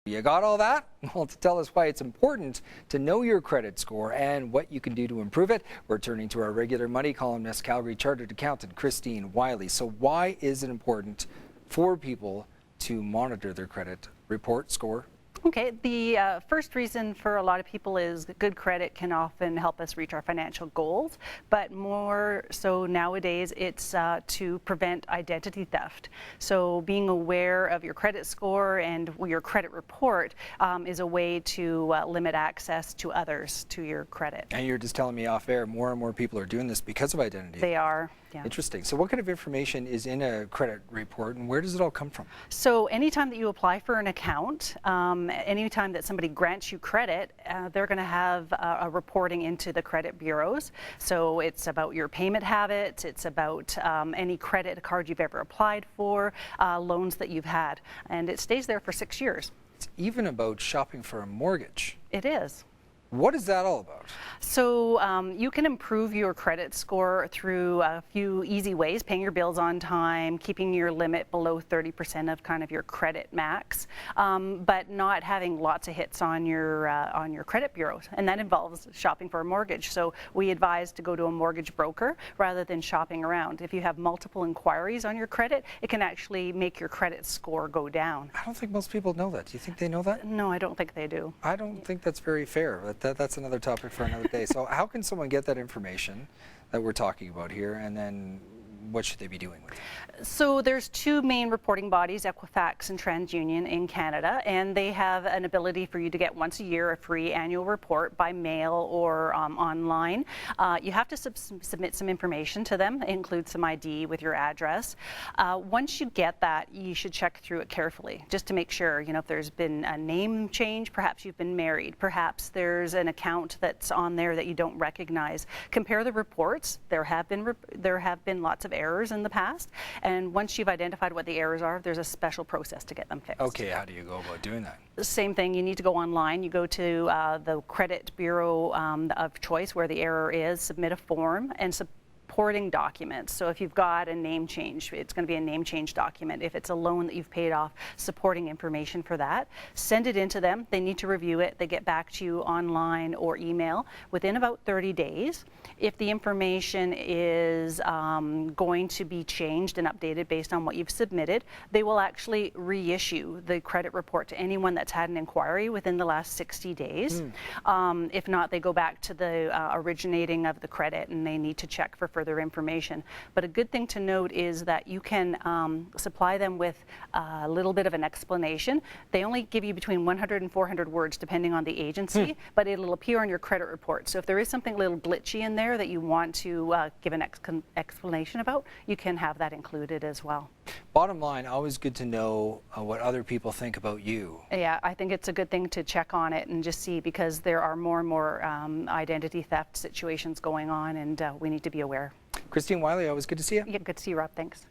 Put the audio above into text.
You got all that? Well, to tell us why it's important to know your credit score and what you can do to improve it, we're turning to our regular money columnist, Calgary Chartered Accountant Christine Wiley. So why is it important for people to monitor their credit report score? Okay, the first reason for a lot of people is good credit can often help us reach our financial goals, but more so nowadays it's to prevent identity theft. So being aware of your credit score and your credit report is a way to limit access to others to your credit. And you're just telling me off air, more and more people are doing this because of identity. They are. Yeah. Interesting. So what kind of information is in a credit report and where does it all come from? So anytime that you apply for an account, anytime that somebody grants you credit, they're going to have a reporting into the credit bureaus. So it's about your payment habits, it's about any credit card you've ever applied for, loans that you've had, and it stays there for 6 years. It's even about shopping for a mortgage. It is. What is that all about? So you can improve your credit score through a few easy ways: paying your bills on time, keeping your limit below 30% of kind of your credit max, but not having lots of hits on your credit bureaus, and that involves shopping for a mortgage. So we advise to go to a mortgage broker rather than shopping around. If you have multiple inquiries on your credit, it can actually make your credit score go down. I don't think most people know that. Do you think they know that? No, I don't think they do. I don't think that's very fair. That's another topic for another day. So how can someone get that information that we're talking about here, and then what should they be doing with it? So there's two main reporting bodies, Equifax and TransUnion in Canada, and they have an ability for you to get once a year a free annual report by mail or online. You have to submit some information to them, include some ID with your address. Once you get that, you should check through it carefully just to make sure, if there's been a name change, perhaps you've been married, perhaps there's an account that's on there that you don't recognize. Compare the reports. There have been lots of errors in the past, and once you've identified what the errors are, there's a special process to get them fixed. Okay, how do you go about doing that? Same thing, you need to go online. You go to the credit bureau of choice where the error is, submit a form, and supporting documents. So if you've got a name change, it's going to be a name change document. If it's a loan that you've paid off, supporting information for that. Send it in to them. They need to review it. They get back to you online or email within about 30 days. If the information is going to be changed and updated based on what you've submitted, they will actually reissue the credit report to anyone that's had an inquiry within the last 60 days. If not, they go back to the originating of the credit and they need to check for further information. But a good thing to note is that you can supply them with a little bit of an explanation. They only give you between 100 and 400 words depending on the agency, but it'll appear on your credit report. So if there is something a little glitchy in there that you want to give an explanation about, you can have that included as well. Bottom line, always good to know what other people think about you. Yeah, I think it's a good thing to check on it and just see, because there are more and more identity theft situations going on, and we need to be aware. Christine Wiley, always good to see you. Yeah, good to see you, Rob. Thanks.